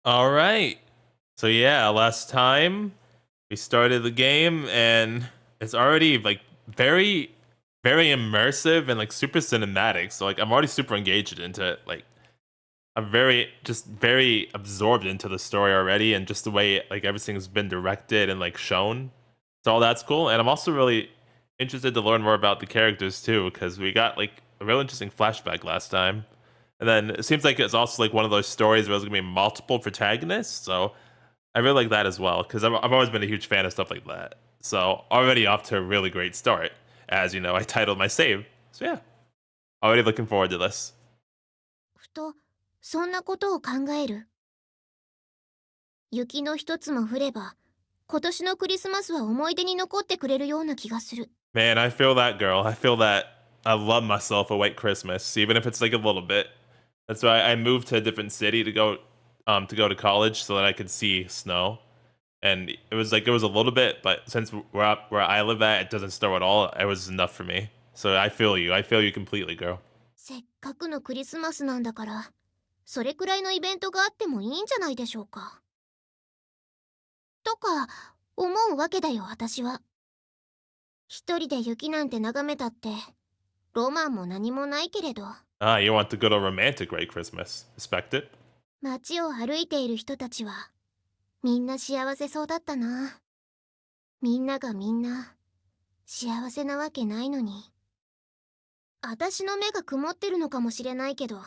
All right. So yeah, last time we started the game and it's already like very very immersive and like super cinematic. So like I'm already super engaged into it. Like I'm very absorbed into the story already and just the way like everything's been directed and like shown. So all that's cool. And I'm also really interested to learn more about the characters too, because we got like a real interesting flashback last time. And then it seems like it's also like one of those stories where there's gonna be multiple protagonists. So I really like that as well because I've always been a huge fan of stuff like that. So already off to a really great start, as you know, I titled my save. So yeah, already looking forward to this. ふとそんなことを考える。雪の一つも降れば今年のクリスマスは思い出に残ってくれるような気がする。Man, I feel that girl. I feel that I love myself a white Christmas, even if it's like a little bit. That's why I moved to a different city to go to college so that I could see snow. And it was a little bit, but since where I live at, it doesn't snow at all. It was enough for me. So I feel you. I feel you completely, girl. せっかくのクリスマスなんだからそれくらいのイベントがあってもいいんじゃないでしょうか。とか思うわけだよ私は。一人で雪なんて眺めたってロマンも何もないけれど。Ah, you want to go to a romantic white Christmas. Respect it. 街を歩いている人たちはみんな幸せそうだったな。みんながみんな幸せなわけないのに。私の目が曇ってるのかもしれないけど、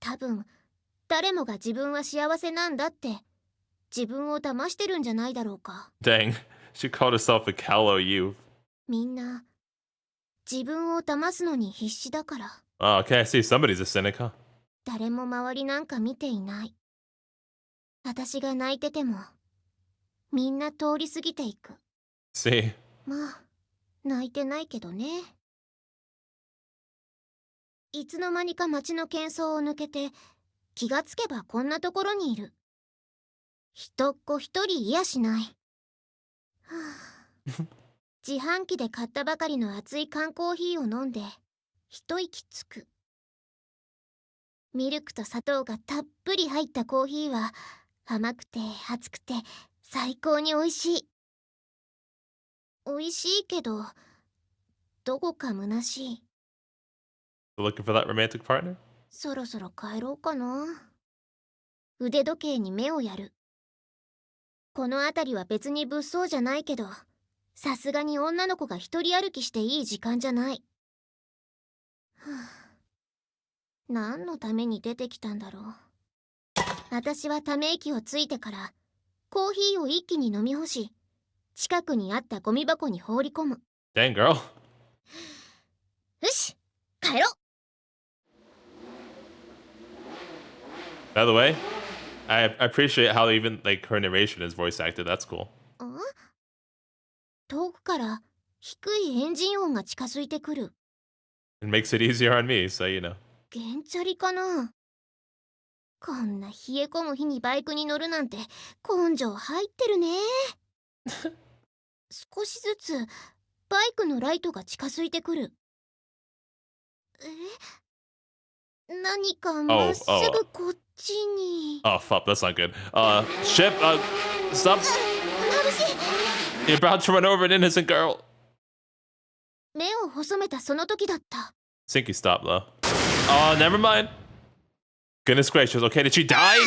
多分誰もが自分は幸せなんだって自分を騙してるんじゃないだろうか。Dang, she called herself a callow youth. みんな自分を騙すのに必死だから。Oh, okay, I see somebody's a cynic, huh? 誰も周りなんか見ていない。私が泣いててもみんな通り過ぎていく。See. まあ泣いてないけどね。いつの間にか街の喧騒を抜けて気がつけばこんなところにいる。一っ子一人いやしない。はあ、自販機で買ったばかりの熱い缶コーヒーを飲んで一息つく。ミルクと砂糖がたっぷり入ったコーヒーは甘くて熱くて最高に美味しい。美味しいけどどこか虚しい。Looking for that romantic partner? そろそろ帰ろうかな。腕時計に目をやる。この辺りは別に物騒じゃないけど、さすがに女の子が一人歩きしていい時間じゃない。はあ、何のために出てきたんだろう。私はため息をついてからコーヒーを一気に飲み干し、近くにあったゴミ箱に放り込む。Dang, girl. よし、帰ろう。By the way, I appreciate how even like her narration is voice acted. That's cool. あ、遠くから低いエンジン音が近づいてくる。It makes it easier on me, so you know. ゲンチャリかな。こんな冷え込む日にバイクに乗るなんて根性入ってるね。少しずつバイクのライトが近づいてくる。何かまっすぐこっちに。Oh, fuck, that's not good. Ship, stop. 眩しい。 You're about to run over an innocent girl. 目を細めたその時だった。Sinky, stop, though. Oh, never mind. Goodness gracious, okay, did she die?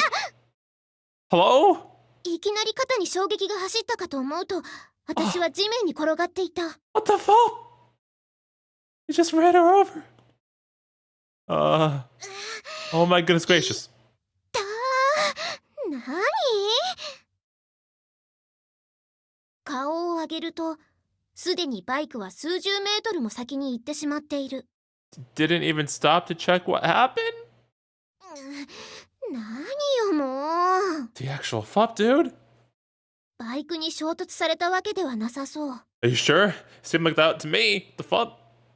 Hello? いきなり肩に衝撃が走ったかと思うと、私は地面に転がっていた。What the fuck? You just ran her over. Oh my goodness gracious. なに？顔を上げると、すでにバイクは数十メートルも先に行ってしまっている。Didn't even stop to check what happened? 何よもう。 The actual fuck, dude? バイクに衝突されたわけではなさそう。 Are you sure? Seemed like that to me. The fuck?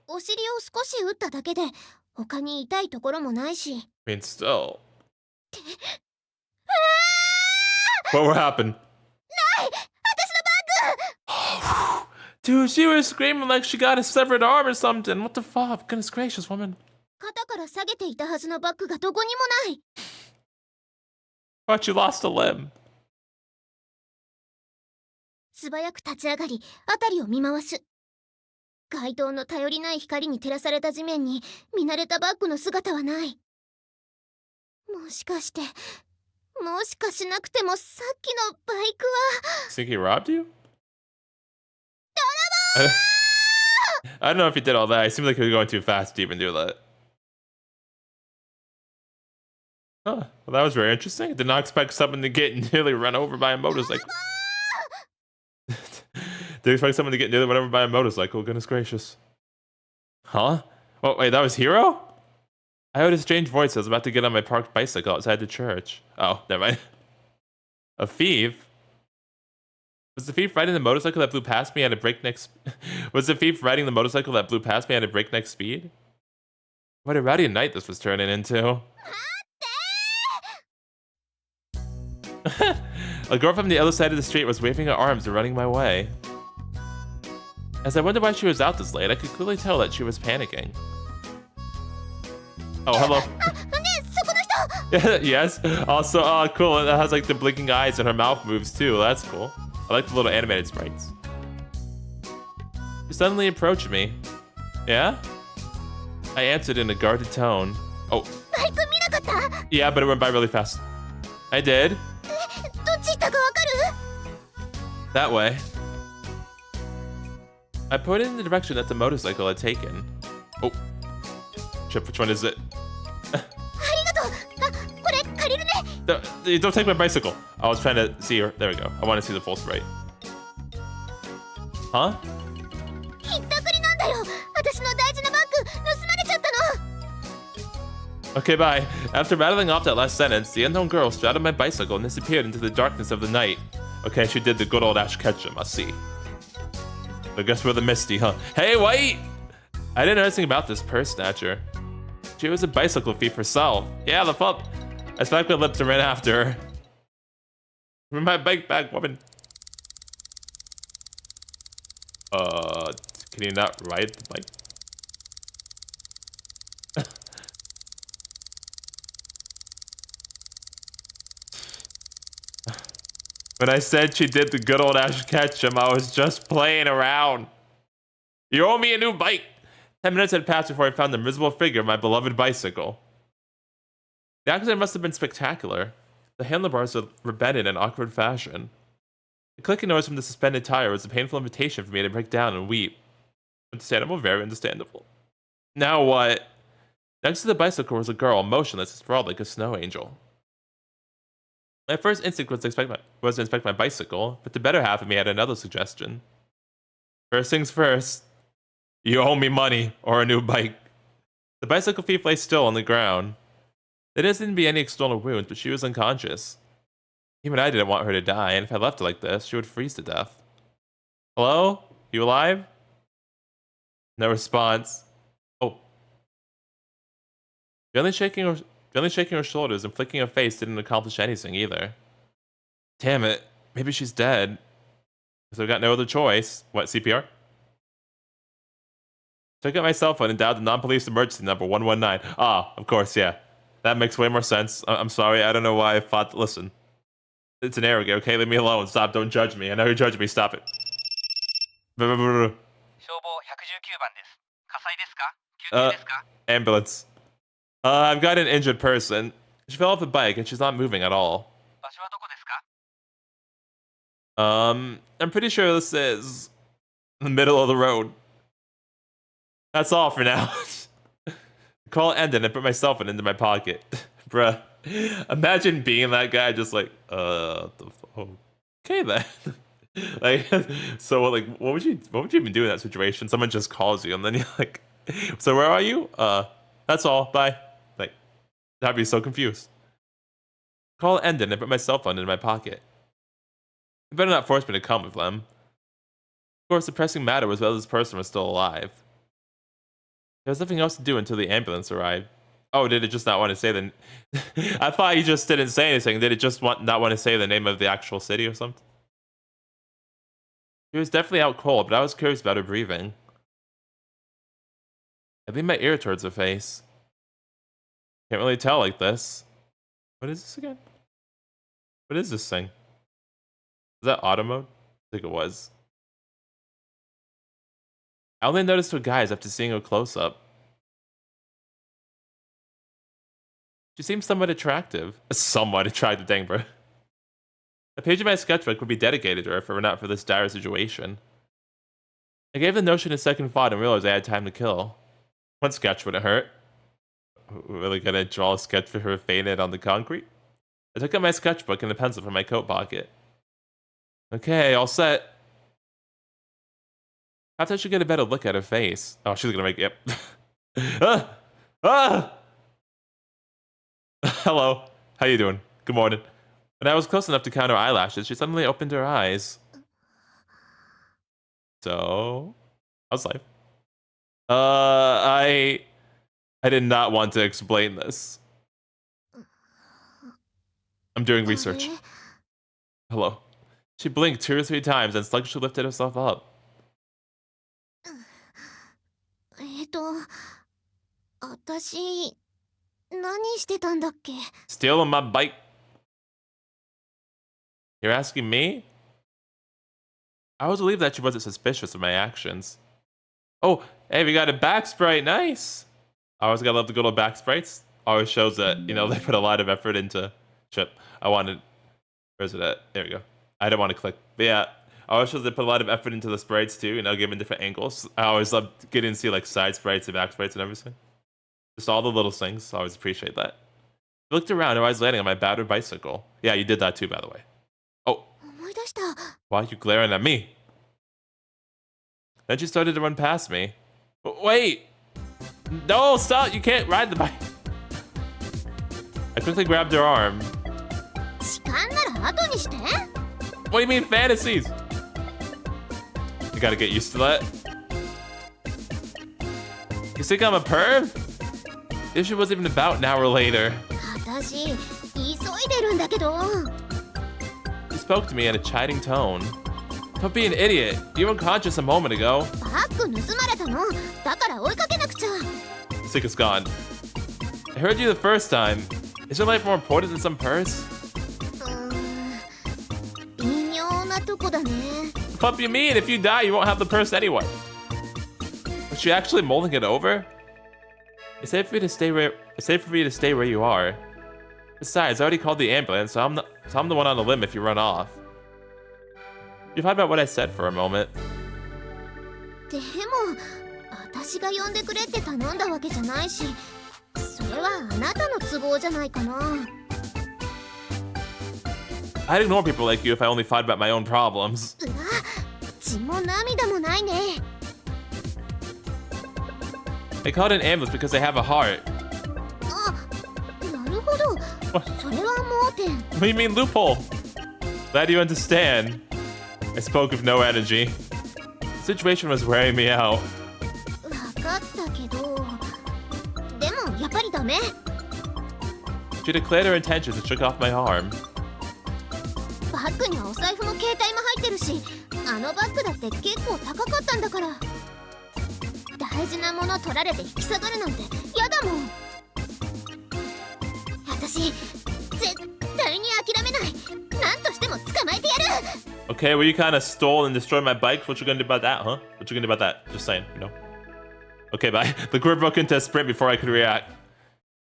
お尻を少し打っただけで他に痛いところもないし。I mean, still. What happened? ない、私のバッグ。Dude, she was screaming like she got a severed arm or something. What the fuck? Goodness gracious, woman. 肩から下げていたはずのバッグがどこにもない。Thought you lost a limb. 素早く立ち上がり、辺りを見回す。街灯の頼りない光に照らされた地面に見慣れたバッグの姿はない。もしかして、もしかしなくてもさっきのバイクは。Think he robbed you? I don't know if he did all that. It seemed like he was going too fast to even do that. Huh. Well, that was very interesting. I did not expect someone to get nearly run over by a motorcycle. Did expect someone to get nearly run over by a motorcycle. Goodness gracious. Huh? Oh, wait, that was Hero? I heard a strange voice. I was about to get on my parked bicycle outside the church. Oh, never mind. A thief? Was the thief riding the motorcycle that blew past me at a breakneck Was the thief riding the motorcycle that blew past me at a breakneck speed? What a rowdy night this was turning into. A girl from the other side of the street was waving her arms and running my way. As I wondered why she was out this late, I could clearly tell that she was panicking. Oh, hello. Yes. Also, cool. It has like the blinking eyes and her mouth moves too. That's cool. I like the little animated sprites. She suddenly approached me. Yeah? I answered in a guarded tone. Oh. Yeah, but it went by really fast. I did. That way. I pointed in the direction that the motorcycle had taken. Oh. Chip, which one is it? Don't take my bicycle. I was trying to see her. There we go. I want to see the full sprite. Huh? Okay, bye. After rattling off that last sentence, the unknown girl straddled my bicycle and disappeared into the darkness of the night. Okay, she did the good old Ash Ketchum, I see. I guess we're the Misty, huh? Hey, wait! I didn't know anything about this purse snatcher. She was a bicycle thief herself. Yeah, the fuck. I smacked my lips and ran after her. Give me my bike back, woman. Can you not ride the bike? When I said she did the good old Ash Ketchum, I was just playing around. You owe me a new bike. 10 minutes had passed before I found the miserable figure of my beloved bicycle. The accident must have been spectacular. The handlebars were bent in an awkward fashion. The clicking noise from the suspended tire was a painful invitation for me to break down and weep. Understandable, very understandable. Now what? Next to the bicycle was a girl, motionless and sprawled like a snow angel. My first instinct was to inspect my bicycle, but the better half of me had another suggestion. First things first. You owe me money, or a new bike. The bicycle thief lay still on the ground. There didn't seem to be any external wounds, but she was unconscious. Even I didn't want her to die, and if I left her like this, she would freeze to death. Hello? You alive? No response. Oh. Barely shaking her shoulders and flicking her face didn't accomplish anything either. Damn it. Maybe she's dead. Because I've got no other choice. What, CPR? Took out my cell phone and dialed the non-police emergency number 119. Ah, of course, yeah. That makes way more sense. I'm sorry, I don't know why I thought... Listen. It's an error, okay? Leave me alone. Stop, don't judge me. I know you're judging me. Stop it. Ambulance. I've got an injured person. She fell off the bike and she's not moving at all. I'm pretty sure this is the middle of the road. That's all for now. Call ended and put my cell phone into my pocket. Bruh. Imagine being that guy just like, okay then. Like, so like, what would you even do in that situation? Someone just calls you and then you're like, so where are you? That's all, bye. Like, I'd be so confused. Call ended and put my cell phone in my pocket. You better not force me to come with them. Of course, the pressing matter was whether this person was still alive. There was nothing else to do until the ambulance arrived. Oh, did it just not want to say the... I thought he just didn't say anything. Did it just not want to say the name of the actual city or something? She was definitely out cold, but I was curious about her breathing. I leaned my ear towards her face. Can't really tell like this. What is this again? What is this thing? Is that auto mode? I think it was. I only noticed her guys after seeing a close-up. She seems somewhat attractive. Somewhat attractive, dang bro. A page of my sketchbook would be dedicated to her if it were not for this dire situation. I gave the notion a second thought and realized I had time to kill. One sketch wouldn't hurt. Really gonna draw a sketch for her fainted on the concrete? I took out my sketchbook and a pencil from my coat pocket. Okay, all set. Perhaps I should get a better look at her face. Oh, she's gonna make, yep. Ah! Ah! Hello. How you doing? Good morning. When I was close enough to count her eyelashes, she suddenly opened her eyes. So, how's life? I did not want to explain this. I'm doing research. Hello. She blinked 2 or 3 times and sluggishly lifted herself up. 私、何してたんだっけ? Stealing my bike. You're asking me? I was relieved that she wasn't suspicious of my actions. Oh, hey, we got a back sprite. Nice. I always gotta love the good old back sprites. Always shows that, you know, they put a lot of effort into shit. I wanted, where's it at? There we go. I don't want to click. But yeah, I always shows they put a lot of effort into the sprites too, you know, given different angles. I always love getting to see like side sprites and back sprites and everything. Just all the little things. I always appreciate that. I looked around and I was landing on my battered bicycle. Yeah, you did that too, by the way. Oh. Why are you glaring at me? Then she started to run past me. Wait! No, stop! You can't ride the bike! I quickly grabbed her arm. What do you mean fantasies? You gotta get used to that. You think I'm a perv? The issue wasn't even about an hour later. She spoke to me in a chiding tone. Don't be an idiot. You were unconscious a moment ago. The sick is gone. I heard you the first time. Is your life more important than some purse? What do you mean? If you die, you won't have the purse anyway. Was she actually mulling it over? It's safe for you to stay where you are. Besides, I already called the ambulance, so I'm the one on the limb if you run off. You thought about what I said for a moment. I I'd ignore people like you if I only thought about my own problems. They called an ambulance because they have a heart. What do you mean loophole? Glad you understand. I spoke with no energy. The situation was wearing me out. She declared her intentions and shook off my arm. Okay, well you kind of stole and destroyed my bike. What you gonna do about that, huh? What you gonna do about that? Just saying, you know. Okay, bye. The group broke into a sprint before I could react.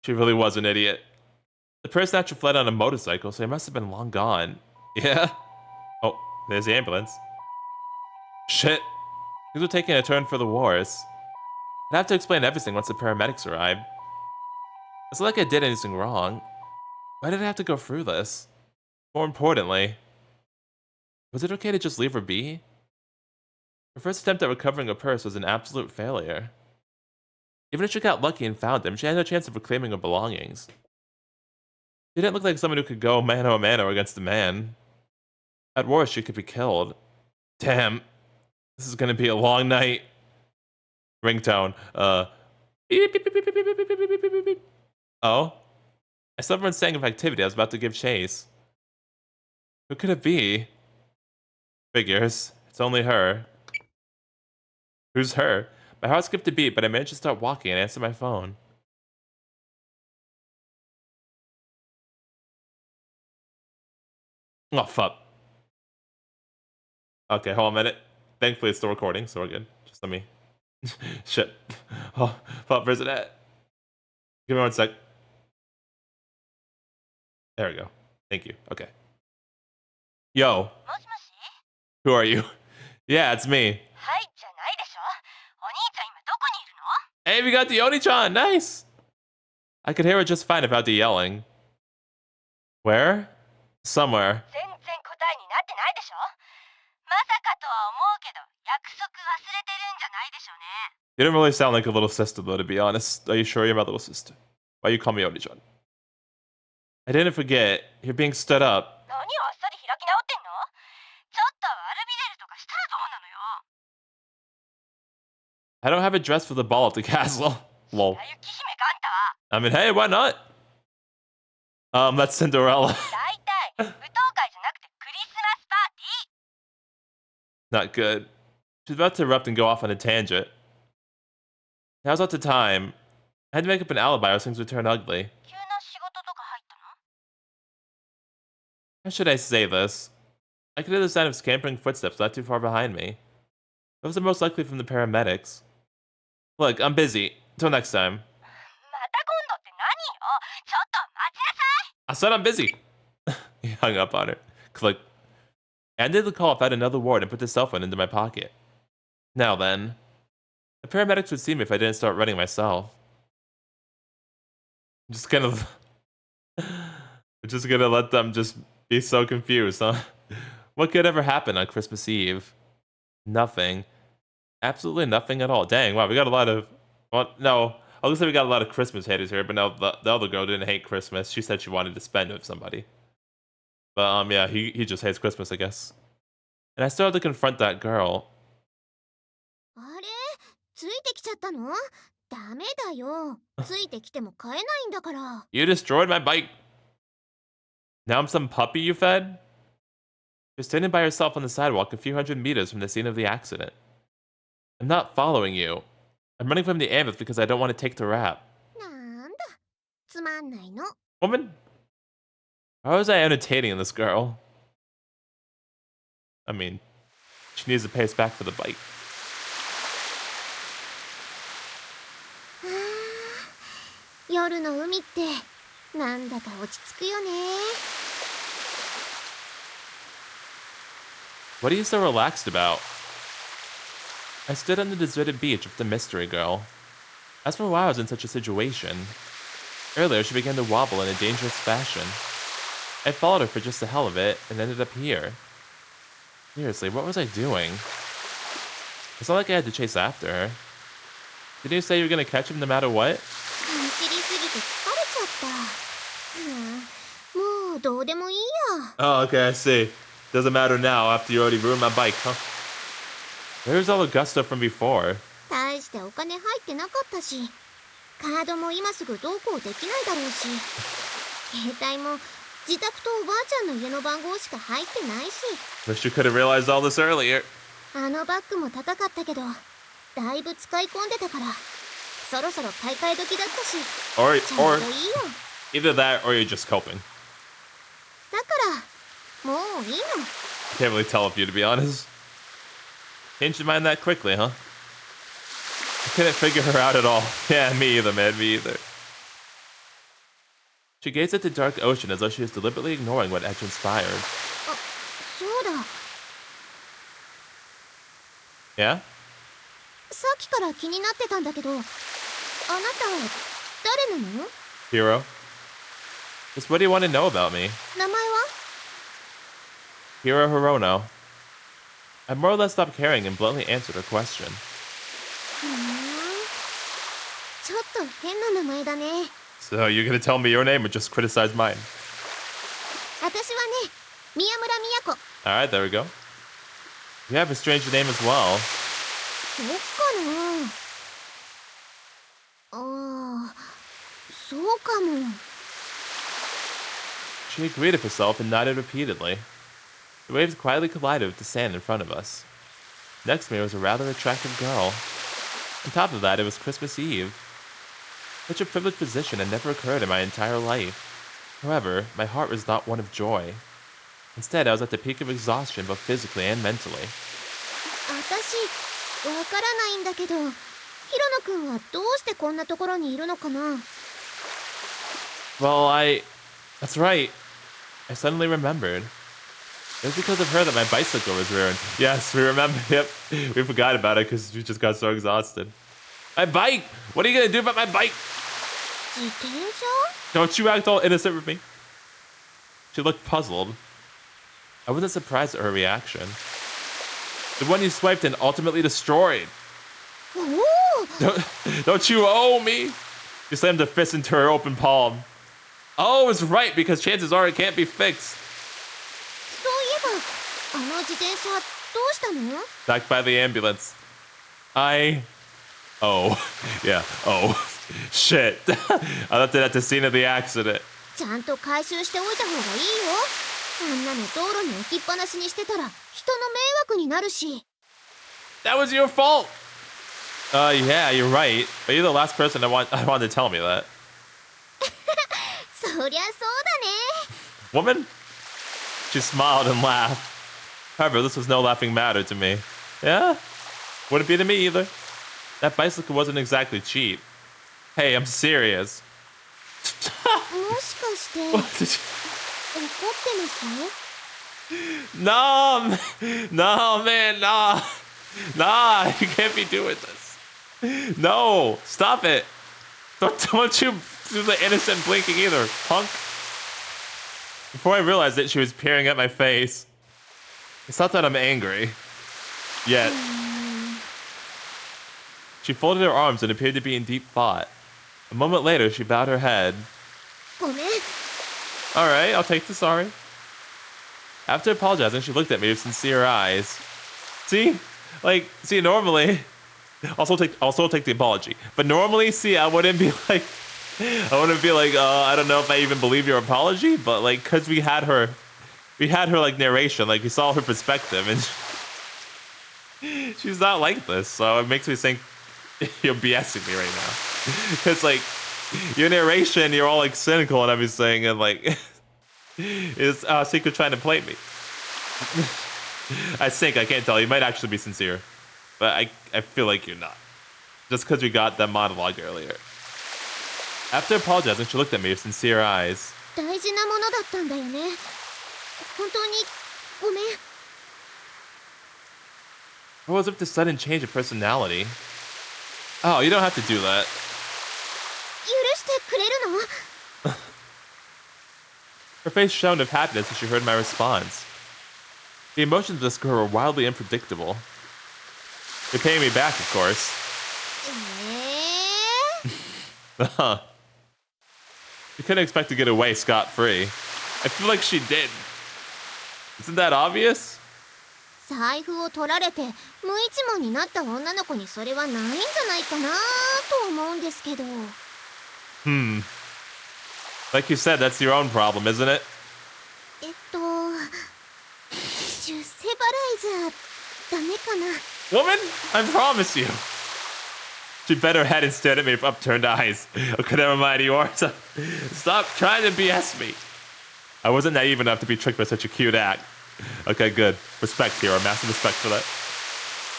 She really was an idiot. The person actually fled on a motorcycle, so he must have been long gone. Yeah. Oh, there's the ambulance. Shit. Things were taking a turn for the worse. I'd have to explain everything once the paramedics arrived. It's not like I did anything wrong. Why did I have to go through this? More importantly, was it okay to just leave her be? Her first attempt at recovering a purse was an absolute failure. Even if she got lucky and found them, she had no chance of reclaiming her belongings. She didn't look like someone who could go mano a mano against a man. At worst, she could be killed. Damn. This is gonna be a long night. Ringtone. Beep, beep, beep, beep, beep, beep, beep, beep, beep, beep, beep. Oh? I saw everyone saying of activity. I was about to give chase. Who could it be? Figures. It's only her. Who's her? My heart skipped a beat, but I managed to start walking and answer my phone. Oh, fuck. Okay, hold on a minute. Thankfully, it's still recording, so we're good. Just let me... Shit. Oh, fuck, where's it at? Give me 1 sec. There we go. Thank you. Okay. Yo, もしもし who are you? Yeah, it's me. はいじゃないでしょお兄ちゃん今どこにいるの Hey, we got the Oni-chan. Nice. I could hear her just fine without the yelling. Where? Somewhere. 全然答えになってないでしょまさかとは思うけど約束忘れてるんじゃないでしょうね You don't really sound like a little sister, though, to be honest. Are you sure you're my little sister? Why you call me Oni-chan? I didn't forget. You're being stood up. 何あっさり開き直ってんのちょっと悪びれるとかしたらどうなのよ I don't have a dress for the ball at the castle. Lol. 雪姫ガンタは I mean, hey, why not? That's Cinderella. 大体舞踏会じゃなくてクリスマスパーティー Not good. She's about to erupt and go off on a tangent. Now's not the time. I had to make up an alibi or things would turn ugly. 急な仕事とか入ったの How should I say this? I could hear the sound of scampering footsteps not too far behind me. Those are most likely from the paramedics. Look, I'm busy. Till next time. また今度って何よちょっと待ちなさい I said I'm busy. He hung up on her. Click. I ended the call without another word and put the cell phone into my pocket. Now then. The paramedics would see me if I didn't start running myself. I'm just gonna... We're just gonna let them just be so confused, huh? What could ever happen on Christmas Eve? Nothing. Absolutely nothing at all. Dang, wow, we got a lot of... Well, no. I was gonna say we got a lot of Christmas haters here, but no, the other girl didn't hate Christmas. She said she wanted to spend it with somebody. But, yeah, he just hates Christmas, I guess. And I still have to confront that girl. あれついてきちゃったのダメだよついてきても買えないんだから You destroyed my bike! Now I'm some puppy you fed? You're standing by yourself on the sidewalk a few hundred meters from the scene of the accident. I'm not following you. I'm running from the ambulance because I don't want to take the rap. なんだつまんないの Woman? How was I entertaining this girl? I mean, she needs to pay us back for the bike. 夜の海ってなんだか落ち着くよね What are you so relaxed about? I stood on the deserted beach with the mystery girl. As for why I was in such a situation. Earlier, she began to wobble in a dangerous fashion. I followed her for just the hell of it and ended up here. Seriously, what was I doing? It's not like I had to chase after her. Didn't you say you were gonna catch him no matter what? 走りすぎて疲れちゃったもうどうでもいいや Oh, okay, I see. Doesn't matter now after you already ruined my bike, huh? Where's all the gusto from before? 大してお金入ってなかったしカードも今すぐどうこうできないだろうし携帯も自宅とおばあちゃんの家の番号しか入ってないし Wish you could have realized all this earlier. あのバッグも高かったけどだいぶ使い込んでたからそろそろ買い替え時だったし Or ちょうどいいよ either that or you're just coping. だからもういいの Can't really tell if you, to be honest. Changed your mind that quickly, huh? I couldn't figure her out at all. Yeah, me either, man, me either. She gazed at the dark ocean as though she was deliberately ignoring what had transpired. あそうだ Yeah? さっきから気になってたんだけどあなた誰なの Hero? Just what do you want to know about me? 名前は Hiro Hirono. I more or less stopped caring and bluntly answered her question. ふーんちょっと変な名前だね So you're gonna tell me your name or just criticize mine? 私はね宮村都 Alright, there we go. You have a strange name as well. そうかなああそうかも She agreed with herself and nodded repeatedly. The waves quietly collided with the sand in front of us. Next to me was a rather attractive girl. On top of that, it was Christmas Eve. Such a privileged position had never occurred in my entire life. However, my heart was not one of joy. Instead, I was at the peak of exhaustion, both physically and mentally. 私わからないんだけど、ヒロノ君はどうしてこんなところにいるのかな？ Well, that's right. I suddenly remembered. It was because of her that my bicycle was ruined. Yes, we remember. Yep, we forgot about it because we just got so exhausted. My bike! What are you gonna do about my bike? 自転車？ Don't you act all innocent with me. She looked puzzled. I wasn't surprised at her reaction. The one you swiped and ultimately destroyed. おお！ Don't you owe me? She slammed a fist into her open palm. Oh, it's right, because chances are it can't be fixed. そういえば、あの自転車どうしたの？ Backed by the ambulance. Oh. Yeah, oh. Shit. I left it at the scene of the accident. ちゃんと回収しておいた方がいいよ。あんなの道路に置きっぱなしにしてたら人の迷惑になるし。 That was your fault. Yeah, you're right. But you're the last person I wanted to tell me that. そりゃそうだね。 Woman? She smiled and laughed. However, this was no laughing matter to me. Yeah? Wouldn't be to me either. That bicycle wasn't exactly cheap. Hey, I'm serious. もしかして What 怒 did ってます？ you... No, no, man, nah. Nah, you can't be doing this. No, stop it. Don't you do the innocent blinking either, punk. Before I realized it, she was peering at my face. It's not that I'm angry. Yet. She folded her arms and appeared to be in deep thought. A moment later, she bowed her head. ごめん。 Alright, I'll take the sorry. After apologizing, she looked at me with sincere eyes. See? Normally... Also take the apology. But normally, I wouldn't be like... I don't know if I even believe your apology, but like, cause we had her like narration, like we saw her perspective, and she's not like this, so it makes me think you're BSing me right now. Cause like, your narration, you're all like cynical and everything, and like, is Secret trying to play me? I think, I can't tell, you might actually be sincere, but I feel like you're not. Just cause we got that monologue earlier. After apologizing, she looked at me with sincere eyes. 大事なものだったんだよね。本当にごめん。 What was with the sudden change of personality? Oh, you don't have to do that. 許してくれるの？ Her face shone with happiness as she heard my response. The emotions of this girl were wildly unpredictable. You're paying me back, of course. え You couldn't expect to get away scot-free. I feel like she did. Isn't that obvious? 財布を取られて無一文になった女の子にそれはないんじゃないかなと思うんですけど。 Like you said, that's your own problem, isn't it? 出世払いじゃダメかな。 Woman, I promise you. She bent her head and stared at me with upturned eyes. Okay, never mind, you are. Stop trying to BS me. I wasn't naive enough to be tricked by such a cute act. Okay, good. Respect here, massive respect for that.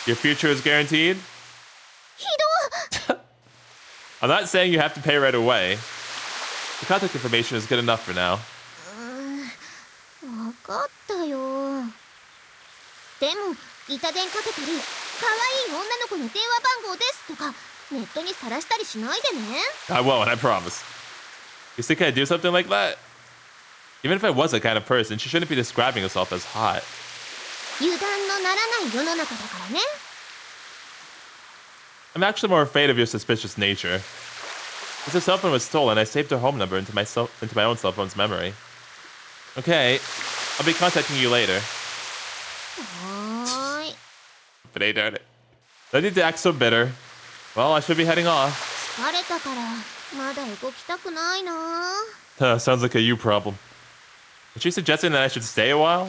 Your future is guaranteed? ひど！ I'm not saying you have to pay right away. The contact information is good enough for now. わかったよ。でも板電かけたり、可愛い女の子の電話番号ですとかネットにさらしたりしないでね。 I won't, I promise. You think I'd do something like that? Even if I was that kind of person, she shouldn't be describing herself as hot. 油断のならない世の中だからね。 I'm actually more afraid of your suspicious nature. Since her cell phone was stolen, I saved her home number into my own cell phone's memory. Okay, I'll be contacting you later. はーい。 But hey, darn it. No need to act so bitter. Well, I should be heading off. 疲れたからまだ動きたくないな。 Sounds like a you problem. Is she suggesting that I should stay a while?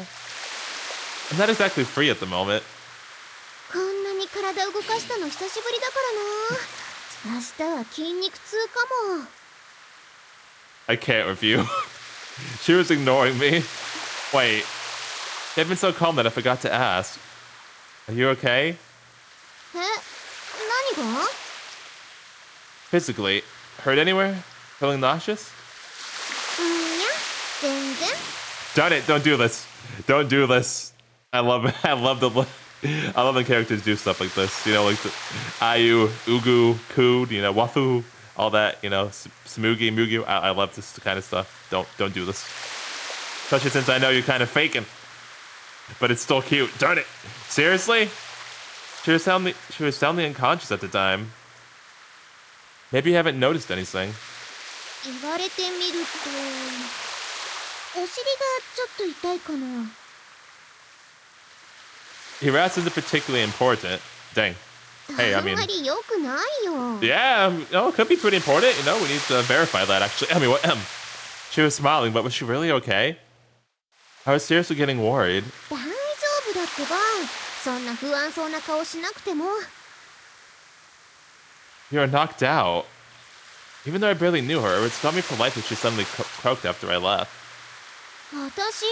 I'm not exactly free at the moment. こんなに体動かしたの久しぶりだからな。明日は筋肉痛かも。 I can't with you. She was ignoring me. Wait, They've been so calm that I forgot to ask. Are you okay? え、何が？ Physically. Hurt anywhere? Feeling nauseous? いや、全然。Done it. Don't do this. Don't do this. I love I love the characters do stuff like this. You know, like the Ayu, Ugu, Kud, you know, Wafu, all that, you know, Smugi, Mugi. I love this kind of stuff. Don't do this. Especially since I know you're kind of faking. But it's still cute. Darn it. Seriously? She was soundly unconscious at the time. Maybe you haven't noticed anything. 言われてみると、お尻がちょっと痛いかな。Hirass isn't particularly important. Dang. Hey, I あん mean, まり良くないよ。 yeah, no, it could be pretty important. You know, we need to verify that, actually. I mean, what? She was smiling, but was she really okay? I was seriously getting worried. 大丈夫だってば。そんな不安そうな顔しなくても。You were knocked out. Even though I barely knew her, it would stop me for life if she suddenly croaked after I left. 私、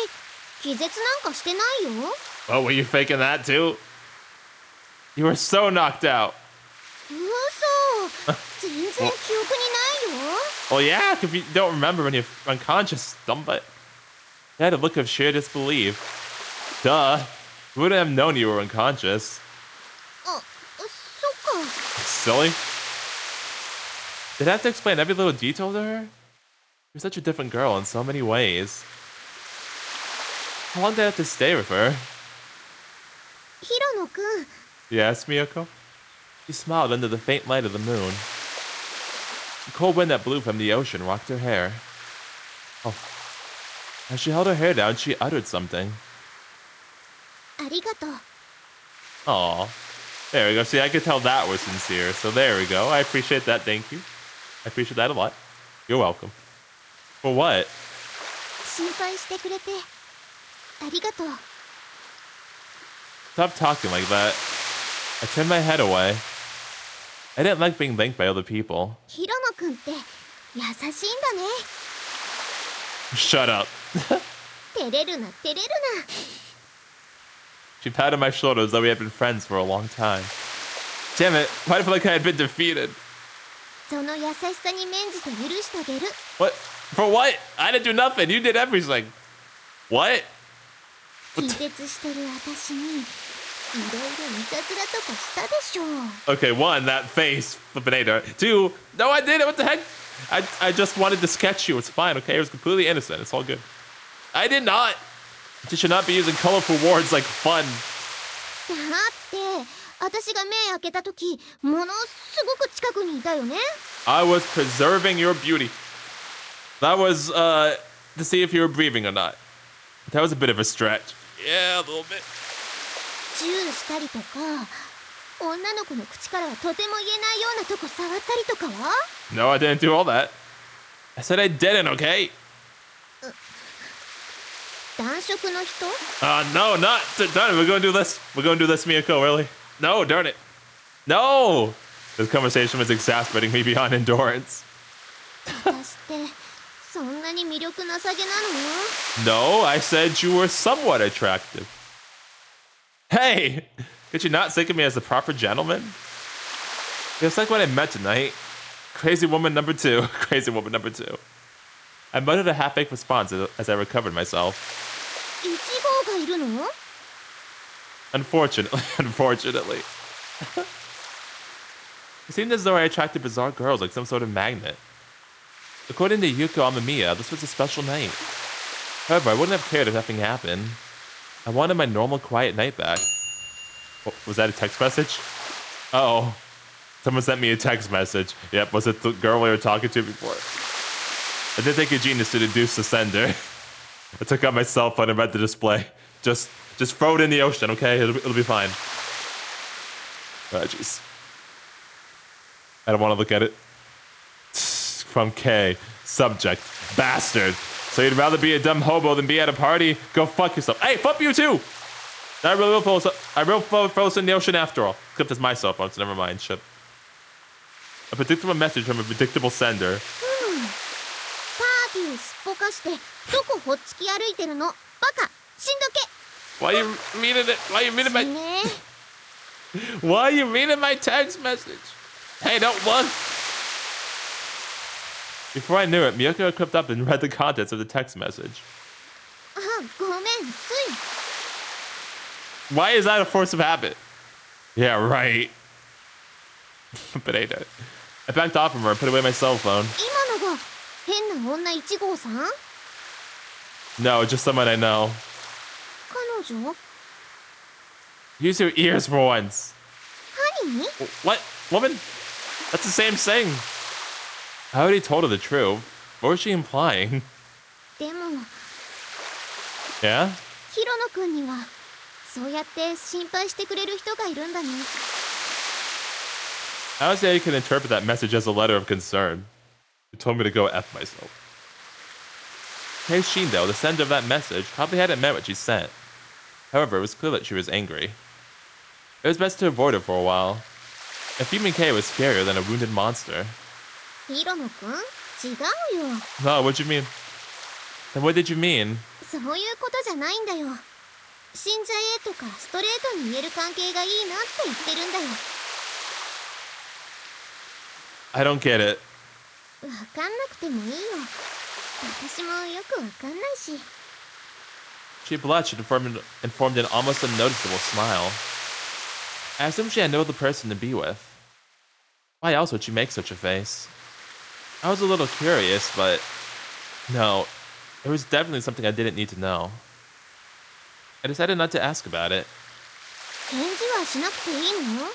気絶なんかしてないよ。 Oh, were you faking that too? You were so knocked out. 嘘。全然記憶にないよ。 Well, yeah, if you don't remember when you're unconscious, but you had a look of sheer disbelief. Duh. We wouldn't have known you were unconscious. あ、そっか。 Silly. Did I have to explain every little detail to her? You're such a different girl in so many ways. How long did I have to stay with her? 平野くん。 Yes, Miyako? She smiled under the faint light of the moon. The cold wind that blew from the ocean rocked her hair. Oh. As she held her hair down, she uttered something. ありがとう。 Aw. There we go. See, I could tell that was sincere. So there we go. I appreciate that. Thank you. I appreciate that a lot. You're welcome. For what? 心配してくれてありがとう。 Stop talking like that. I turned my head away. I didn't like being thanked by other people. 平野くんって優しいんだね。 Shut up. 照れるな照れるな。 She patted my shoulder as though we had been friends for a long time. Damn it. Why did I feel like I had been defeated? その優しさに免じて許してあげる。 What? For what? I didn't do nothing. You did everything. What? 気絶してる私にいろいろいたずらとかしたでしょ。 Okay, one, that face, Flippinator. Two, no, I didn't. What the heck? I just wanted to sketch you. It's fine, okay? It was completely innocent. It's all good. I did not. You should not be using colorful words like fun. だって私が目開けた時ものすごく近くにいたよね。 I was preserving your beauty. That was, to see if you were breathing or not. That was a bit of a stretch. Yeah, a little bit. チューしたりとか女の子の口からはとても言えないようなとこ触ったりとかは？ No, I didn't do all that. I said I didn't, okay? 男色の人？ No, not. Darn it, we're gonna do this. We're gonna do this, Miyako, really? No, darn it. No! This conversation was exasperating me beyond endurance. 私ってそんなに魅力なさげなの？ No, I said you were somewhat attractive. Hey! Could you not think of me as the proper gentleman? It's like what I met tonight. Crazy woman number two. Crazy woman number two. I muttered a half-baked response as I recovered myself. 1号がいるの？ Unfortunately. It seemed as though I attracted bizarre girls like some sort of magnet. According to Yuko Amamiya, this was a special night. However, I wouldn't have cared if nothing happened. I wanted my normal quiet night back. Oh, was that a text message? Uh-oh. Someone sent me a text message. Yep, was it the girl we were talking to before? It did take a genius to deduce the sender. I took out my cell phone and read the display. Just throw it in the ocean, okay? It'll be fine. Oh, jeez. I don't want to look at it. From K. Subject. Bastard. So you'd rather be a dumb hobo than be at a party? Go fuck yourself. Hey, fuck you too! I really will throw us in the ocean after all. Except it's my cell phone, so never mind. Shit. A predictable message from a predictable sender. パーティーすっぽかしてどこほっつき歩いてるの？バカ！死んどけ！ Why are you reading it? Why are you reading my... ね Why are you reading my text message? Hey, don't look. Before I knew it, Miyako crept up and read the contents of the text message. あ、ごめん、つい。 Why is that a force of habit? Yeah, right. Potato. I backed off from her and put away my cell phone. 今のが変な女1号さん？ No, just someone I know. 彼女？ Use your ears for once. 何？ What? Woman? That's the same thing. I already told her the truth. What was she implying? でも Yeah? ヒロノ君にはそうやって心配してくれる人がいるんだね。 I would say you can interpret that message as a letter of concern. She told me to go F myself. Hey Shindo, the sender of that message, probably hadn't meant what she sent. However, it was clear that she was angry. It was best to avoid her for a while. A human K was scarier than a wounded monster. ヒロノ君？違うよ。 No, what'd you mean? Then what did you mean? そういうことじゃないんだよ。死んじゃえとかストレートに言える関係がいいなって言ってるんだよ。 I don't get it. わかんなくてもいいよ。私もよくわかんないし。 She blushed and formed an almost unnoticeable smile. I assumed she had no other person to be with. Why else would she make such a face? I was a little curious, but no, there was definitely something I didn't need to know. I decided not to ask about it. 返事はしなくていいの？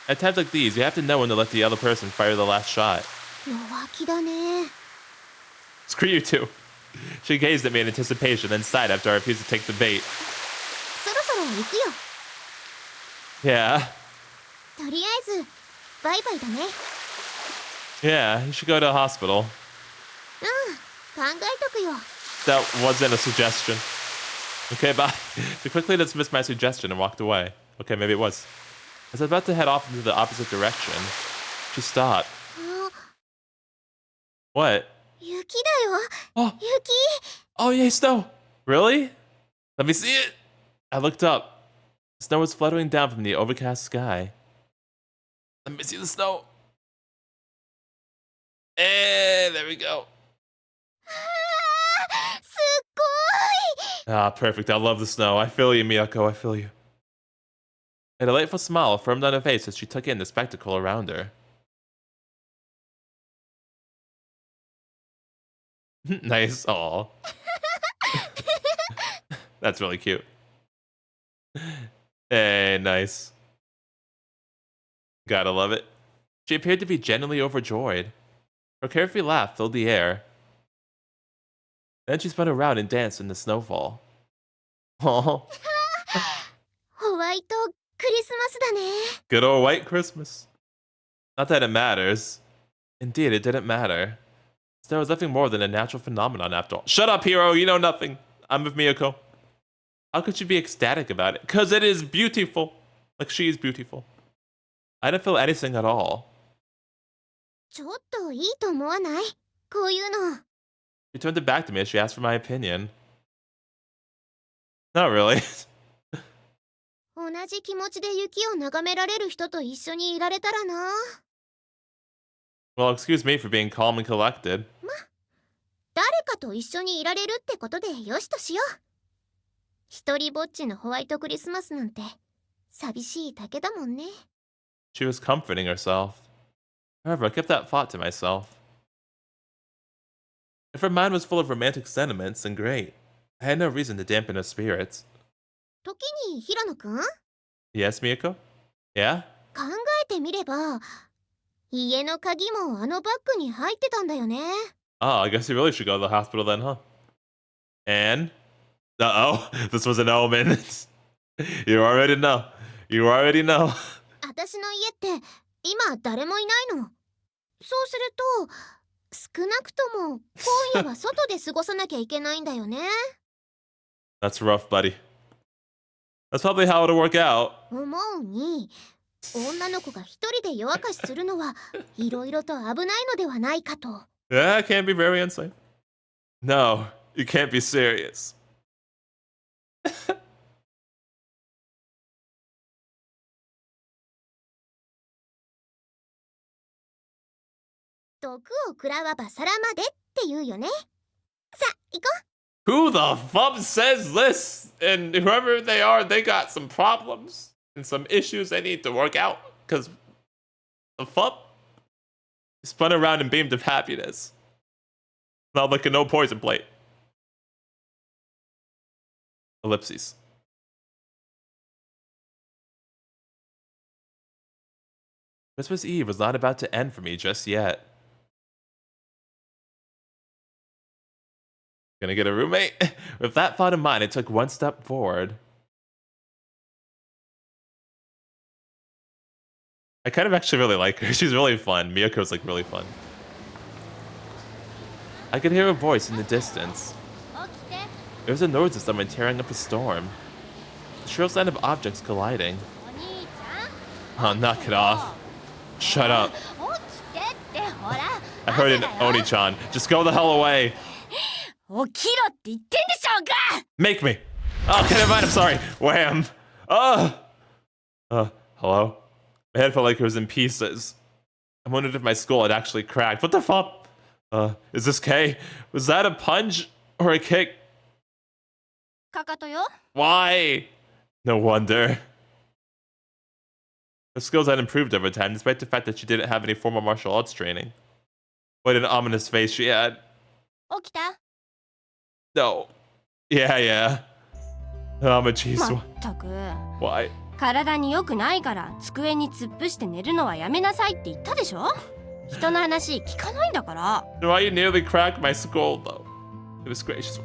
At times like these, you have to know when to let the other person fire the last shot. 弱気だね。 Screw you too. She gazed at me in anticipation, then sighed after I refused to take the bait. そろそろ行くよ。 Yeah. とりあえずバイバイだね。 Yeah, you should go to a hospital. うん、考えとくよ。 That wasn't a suggestion. Okay, bye. She quickly dismissed my suggestion and walked away. Okay, maybe it was. As I was about to head off into the opposite direction, she stopped. あ、 What? 雪だよ。 Oh, 雪。 oh yeah, snow. Really? Let me see it. I looked up. Snow was fluttering down from the overcast sky. Let me see the snow. And there we go. すっごい。 Ah, perfect. I love the snow. I feel you, Miyako. I feel you. A delightful smile formed on her face as she took in the spectacle around her. Nice. Aw. That's really cute. Hey, nice. Gotta love it. She appeared to be genuinely overjoyed. Her carefree laugh filled the air. Then she spun around and danced in the snowfall. Oh, ホワイトクリスマスだね。 good old white Christmas. Not that it matters. Indeed, it didn't matter. Snow was nothing more than a natural phenomenon after all. Shut up, hero. You know nothing. I'm with Miyako. How could you be ecstatic about it? Because it is beautiful. Like she is beautiful. I didn't feel anything at all. ちょっといいと思わない？こういうの。 She turned it back to me as she asked for my opinion. Not really. 同じ気持ちで雪を眺められる人と一緒にいられたらな。 Well, excuse me for being calm and collected. 誰かと一緒にいられるってことでよしとしよう。一人ぼっちのホワイトクリスマスなんて寂しいだけだもんね。 She was comforting herself. However, I kept that thought to myself. If her mind was full of romantic sentiments, then great. I had no reason to dampen her spirits. 時に平野くん？ Yes, Miyako? Yeah? 考えてみれば、家の鍵もあのバッグに入ってたんだよね。 Oh, I guess you really should go to the hospital then, huh? And? Uh-oh, this was an omen. You already know. You already know. 私の家って今誰もいないの。そうすると、少なくとも今夜は外で過ごさなきゃいけないんだよね。 That's rough, buddy. That's probably how it'll work out. 思うに、女の子が一人で夜明かしするのはいろいろと危ないのではないかと。 Yeah, it can't be very unsafe. No, you can't be serious. 毒を食らわば皿までって言うよね。さあ、行こう。Who the fuck says this? And whoever they are, they got some problems and some issues they need to work out. Because the fuck spun around and beamed of happiness. Not like a no poison plate. Ellipses. Christmas Eve was not about to end for me just yet. Gonna get a roommate? With that thought in mind, I took one step forward. I kind of actually really like her. She's really fun. Miyoko's like really fun. I could hear a voice in the distance. It was a noise of someone tearing up a storm. The shrill sound of objects colliding. Oh, knock it off. Shut up. I heard an Oni-chan. Just go the hell away. Make me. Oh, okay, never mind. I'm sorry. Wham. Hello? My head felt like it was in pieces. I wondered if my skull had actually cracked. What the fuck? Is this Kay? Was that a punch or a kick? Why? No wonder. Her skills had improved over time, despite the fact that she didn't have any formal martial arts training. What an ominous face she had. No. Yeah. Oh, my jeez. Why? 体に良くないから机に突っ伏して寝るのはやめなさいって言ったでしょ。人の話聞かないんだから。Why you nearly cracked my skull though? Goodness gracious.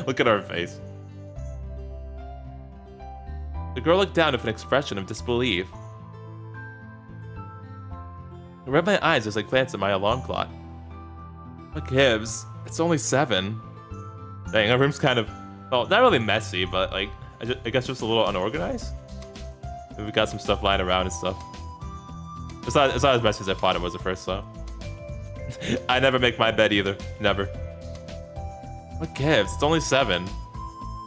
Look at her face. The girl looked down with an expression of disbelief. I rubbed my eyes as I glanced at my alarm clock. What gives? It's only 7. Dang, our room's kind of, well, not really messy, but like, I guess just a little unorganized. We got some stuff lying around and stuff. It's not as messy as I thought it was at first, though. I never make my bed either. Never. What gives? It's only 7.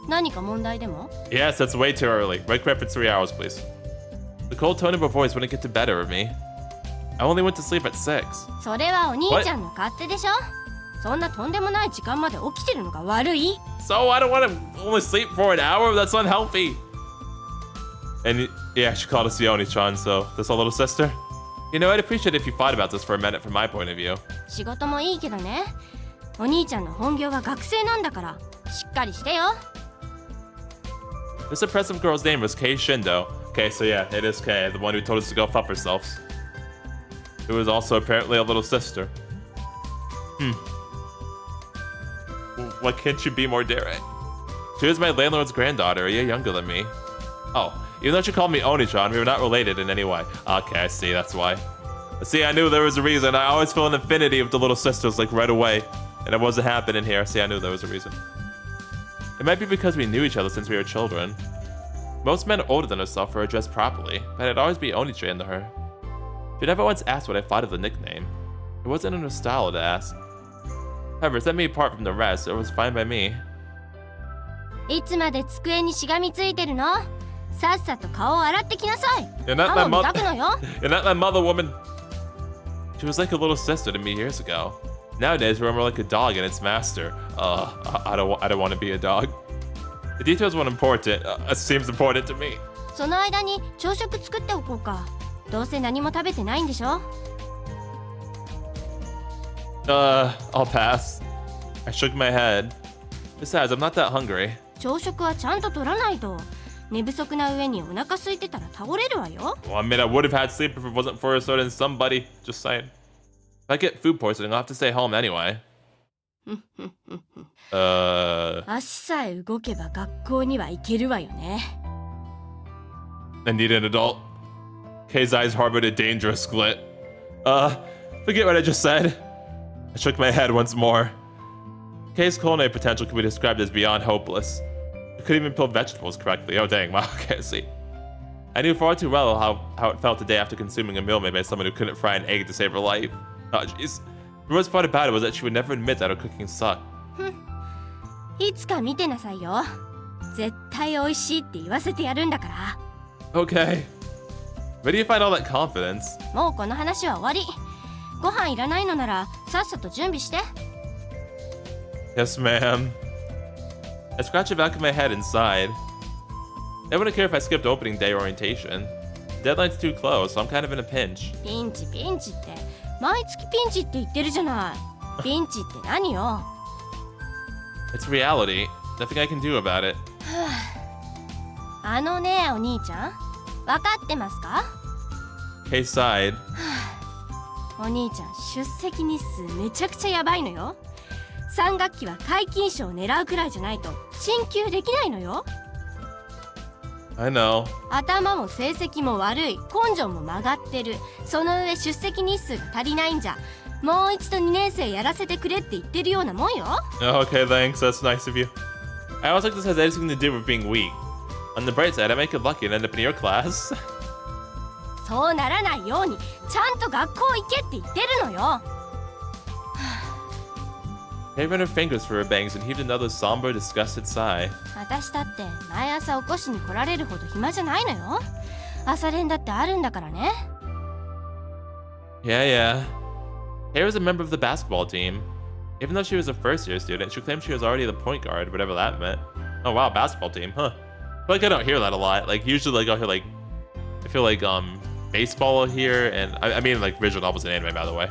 何か問題でも? Yes, that's way too early. Wake me up for 3 hours, please. The cold tone of her voice wouldn't get the better of me. I only went to sleep at 6. それはお兄ちゃんの勝手でしょ。そんなとんでもない時間まで起きてるのが悪い。So I don't want to only sleep for an hour? That's unhealthy. And yeah, she called us the Oni-chan, so that's our little sister. You know, I'd appreciate it if you thought about this for a minute from my point of view. 仕事もいいけどね。お兄ちゃんの本業は学生なんだから、しっかりしてよ。This impressive girl's name was Kei Shindo. Okay, so yeah, it is Kei, the one who told us to go fuck ourselves. Who was also apparently a little sister. Why can't you be more daring? She was my landlord's granddaughter, a year younger than me. Oh, even though she called me Oni-chan, we were not related in any way. Okay, I see, that's why. See, I knew there was a reason. I always feel an affinity with the little sisters, like right away. And it wasn't happening here. See, I knew there was a reason. It might be because we knew each other since we were children. Most men older than herself were addressed properly, but I'd always be Oni-chan to her. She never once asked what I thought of the nickname. It wasn't in her style to ask. However, set me apart from the rest, it was fine by me. いつまで机にしがみついてるの？さっさと顔を洗ってきなさい。You're not my 歯も磨くのよ。You're not my mother, woman. She was like a little sister to me years ago. Nowadays, we're more like a dog and its master. I don't want to be a dog. The details weren't important. It seems important to me. その間に朝食作っておこうか。どうせ何も食べてないんでしょ。I'll pass. I shook my head. Besides, I'm not that hungry. 朝食はちゃんと取らないと。寝不足な上にお腹空いてたら倒れるわよ。Well, I mean, I would have had sleep if it wasn't for a certain somebody. Just saying. If I get food poisoning, I'll have to stay home anyway. 足さえ動けば学校には行けるわよね。I need an adult. Kay's eyes harbored a dangerous glint. Forget what I just said. I shook my head once more. Kay's culinary potential could be described as beyond hopeless. I couldn't even peel vegetables correctly. Oh dang, wow, okay, see. I knew far too well how it felt the day after consuming a meal made by someone who couldn't fry an egg to save her life. Oh jeez. The worst part about it was that she would never admit that her cooking sucked. いつか見てなさいよ。絶対美味しいって言わせてやるんだから。Okay. Where do you find all that confidence? もうこの話は終わり。ご飯いらないのならさっさと準備して。 Yes, ma'am. I scratch the back of my head and sighed. I wouldn't care if I skipped opening day orientation. The deadline's too close, so I'm kind of in a pinch. ピンチピンチって毎月ピンチって言ってるじゃない。ピンチって何よ。It's reality. Nothing I can do about it. あのねお兄ちゃん、分かってますか？ Kay sighed. お兄ちゃん出席日数めちゃくちゃやばいのよ。3学期は皆勤賞を狙うくらいじゃないと進級できないのよ。 I know. 頭も成績も悪い、根性も曲がってる、その上出席日数が足りないんじゃ、もう一度2年生やらせてくれって言ってるようなもんよ。 Okay, thanks. That's nice of you. I don't think this has anything to do with being weak. On the bright side, I might get lucky and end up in your class. そうならないようにちゃんと学校行けって言ってるのよ。 Kay ran her fingers through her bangs and heaved another somber, disgusted sigh. 私だって毎朝起こしに来られるほど暇じゃないのよ。朝練だってあるんだからね。 Yeah, yeah. Kay was a member of the basketball team. Even though she was a first-year student, she claimed she was already the point guard, whatever that meant. Oh wow, basketball team, huh? I feel like I don't hear that a lot. Like usually, like I'll hear like, I feel like baseball here, and I mean like visual novels and anime, by the way.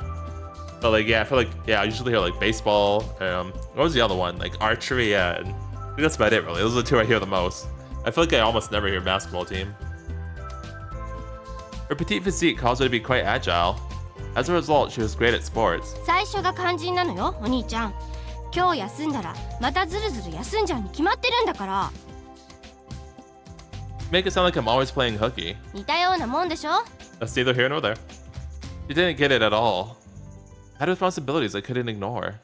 But like yeah, I feel like I usually hear like baseball. What was the other one? Like archery. Yeah, and I think that's about it really. Those are the two I hear the most. I feel like I almost never hear basketball team. Her petite physique caused her to be quite agile. As a result, she was great at sports. 最初が肝心なのよお兄ちゃん。今日休んだらまたずるずる休んじゃうに決まってるんだから。 Make it sound like I'm always playing hooky. 似たようなもんでしょ。 That's neither here nor there. She didn't get it at all. I had responsibilities I couldn't ignore.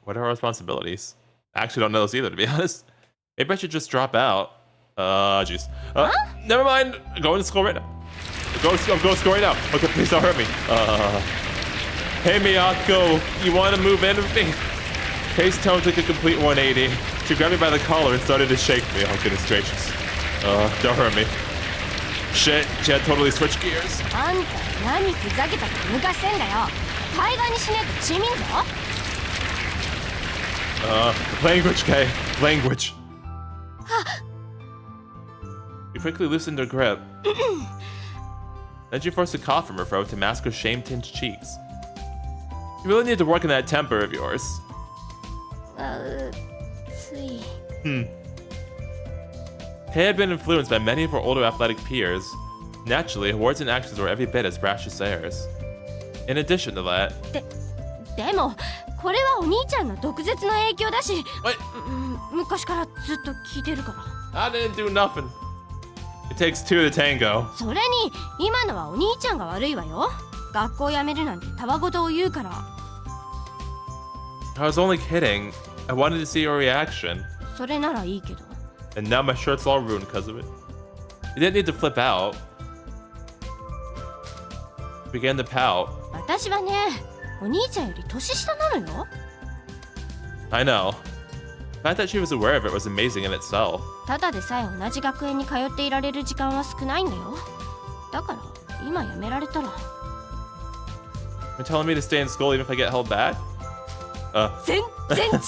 What are our responsibilities? I actually don't know those either, to be honest. Maybe I should just drop out. Jeez. Never mind. Go into school right now. Go to school right now. Okay, please don't hurt me. Hey, Miyako, you want to move in with me? Kay's tone took a complete 180. She grabbed me by the collar and started to shake me. Oh, goodness gracious. Don't hurt me. Shit, she had totally switched gears. あんた何ふざけたって抜かせんだよ。対岸にしねえとチミんぞ。 Language, Kay. Language. You quickly loosened her grip. Then she forced a cough from her throat to mask her shame-tinged cheeks. You really need to work on that temper of yours. つい。 Kay had been influenced by many of her older athletic peers. Naturally, her words and actions were every bit as brash as theirs. In addition to that... でもこれはお兄ちゃんの毒舌の影響だし、 What? 昔からずっと聞いてるから。 I didn't do nothing. It takes two to tango. それに今のはお兄ちゃんが悪いわよ。学校辞めるなんてたわごとを言うから。 I was only kidding. I wanted to see your reaction. それならいいけど。 And now my shirt's all ruined because of it. You didn't need to flip out. Began to pout. 私はね、お兄ちゃんより年下なのよ。 I know. The fact that she was aware of it was amazing in itself. ただでさえ同じ学園に通っていられる時間は少ないんだよ。だから今辞められたら。 You're telling me to stay in school even if I get held back? 全然違う。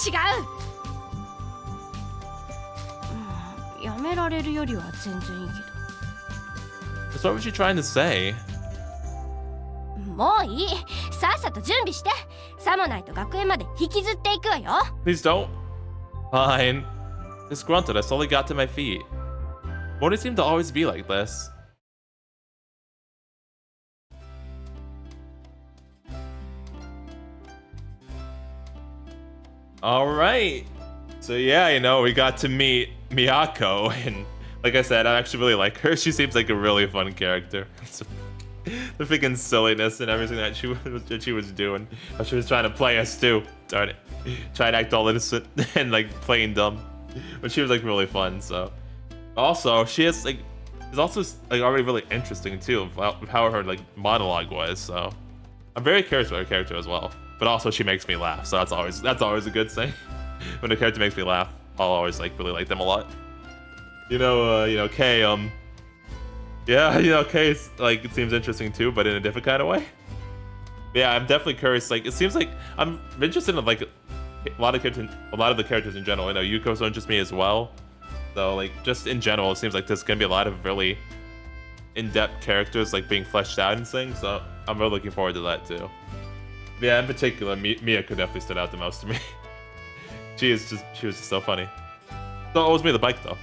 辞められるよりは全然いいけ So what was she trying to say? ど。もういい。さっさと準備して。さもないと学園まで引きずっていくわよ。 Please don't. Fine. Disgruntled, I slowly got to my feet. Mori seemed to always be like this. Alright. So yeah, you know, we got to meet Miyako, and like I said, I actually really like her. She seems like a really fun character. The freaking silliness and everything that she was doing. How she was trying to play us too. Darn it. Trying to act all innocent and like playing dumb. But she was like really fun, so. Also, she is like, is also like already really interesting too, of how her like monologue was, so. I'm very curious about her character as well. But also she makes me laugh, so that's always a good thing. When a character makes me laugh, I'll always like really like them a lot. You know, Kay, Yeah, you know, Case, like, it seems interesting too, but in a different kind of way. Yeah, I'm definitely curious. Like, it seems like I'm interested in like a lot of the characters in general. You know, Yuko's interests me as well. So like, just in general, it seems like there's gonna be a lot of really in-depth characters like being fleshed out and things. So I'm really looking forward to that too. Yeah, in particular, Mia could definitely stood out the most to me. She was just so funny. So it owes me the bike though.